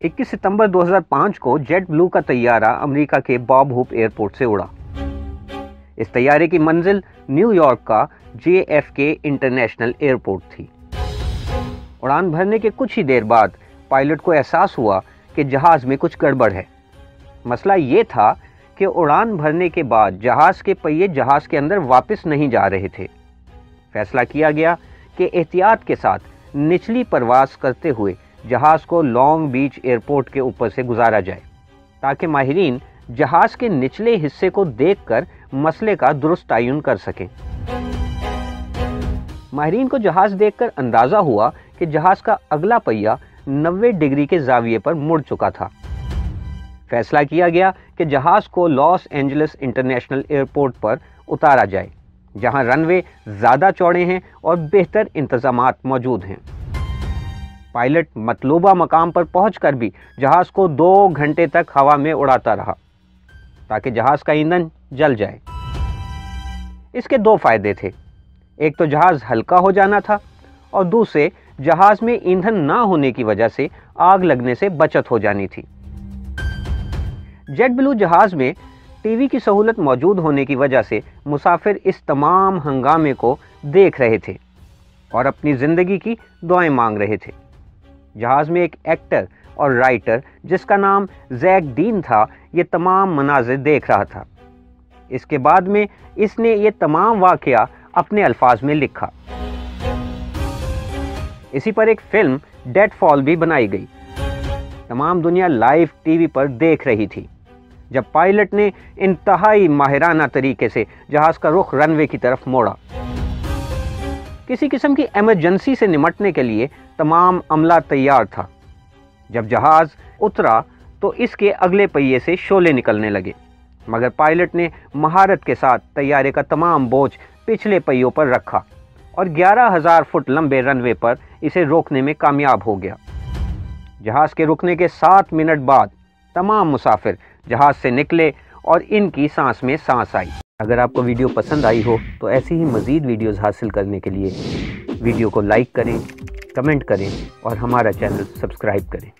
21 सितंबर 2005 को jet blue का तैयारा America के बॉब हूप एयरपोर्ट से उड़ा। इस तैयारे की मंजिल न्यूयॉर्क का JFK इंटरनेशनल एयरपोर्ट थी। उड़ान भरने के कुछ ही देर बाद पायलट को एहसास हुआ कि जहाज में कुछ गड़बड़ है। मसला ये था कि उड़ान भरने के बाद जहाज के पहिए जहाज के अंदर वापस नहीं जा रहे थे। फैसला किया गया कि एहतियात के साथ निचली परवास करते हुए जहाज को लॉन्ग बीच एयरपोर्ट के ऊपर से गुजारा जाए, ताकि माहिरीन जहाज के निचले हिस्से को देखकर मसले का दुरुस्त तयन कर सकें। माहिरीन को जहाज देखकर अंदाजा हुआ कि जहाज का अगला पहिया 90 डिग्री के जाविये पर मुड़ चुका था। फैसला किया गया कि जहाज को लॉस एंजलिस इंटरनेशनल एयरपोर्ट पर उतारा जाए, जहां रनवे ज़्यादा चौड़े हैं और बेहतर इंतजामात मौजूद हैं। पायलट मतलूबा मकाम पर पहुंचकर भी जहाज को 2 घंटे तक हवा में उड़ाता रहा ताकि जहाज का ईंधन जल जाए। इसके 2 फायदे थे, एक तो जहाज हल्का हो जाना था और दूसरे जहाज में ईंधन ना होने की वजह से आग लगने से बचत हो जानी थी। जेट ब्लू जहाज में टीवी की सहूलत मौजूद होने की वजह से मुसाफिर इस तमाम हंगामे को देख रहे थे और अपनी ज़िंदगी की दुआएं मांग रहे थे। जहाज में एक एक्टर और राइटर जिसका नाम जैक डीन था, ये तमाम मनाज़िर देख रहा था। इसके बाद में इसने ये तमाम वाक़या अपने अल्फाज में लिखा। इसी पर एक फिल्म डेड फॉल भी बनाई गई। तमाम दुनिया लाइव टीवी पर देख रही थी जब पायलट ने इंतहाई माहिराना तरीके से जहाज का रुख रनवे की तरफ मोड़ा। किसी किस्म की इमरजेंसी से निपटने के लिए तमाम अमला तैयार था। जब जहाज उतरा तो इसके अगले पहिए से शोले निकलने लगे, मगर पायलट ने महारत के साथ तैयारे का तमाम बोझ पिछले पहियों पर रखा और 11,000 फुट लंबे रनवे पर इसे रोकने में कामयाब हो गया। जहाज के रुकने के 7 मिनट बाद तमाम मुसाफिर जहाज से निकले और इनकी सांस में सांस आई। अगर आपको वीडियो पसंद आई हो तो ऐसी ही मज़ीद वीडियोज़ हासिल करने के लिए वीडियो को लाइक करें, कमेंट करें और हमारा चैनल सब्सक्राइब करें।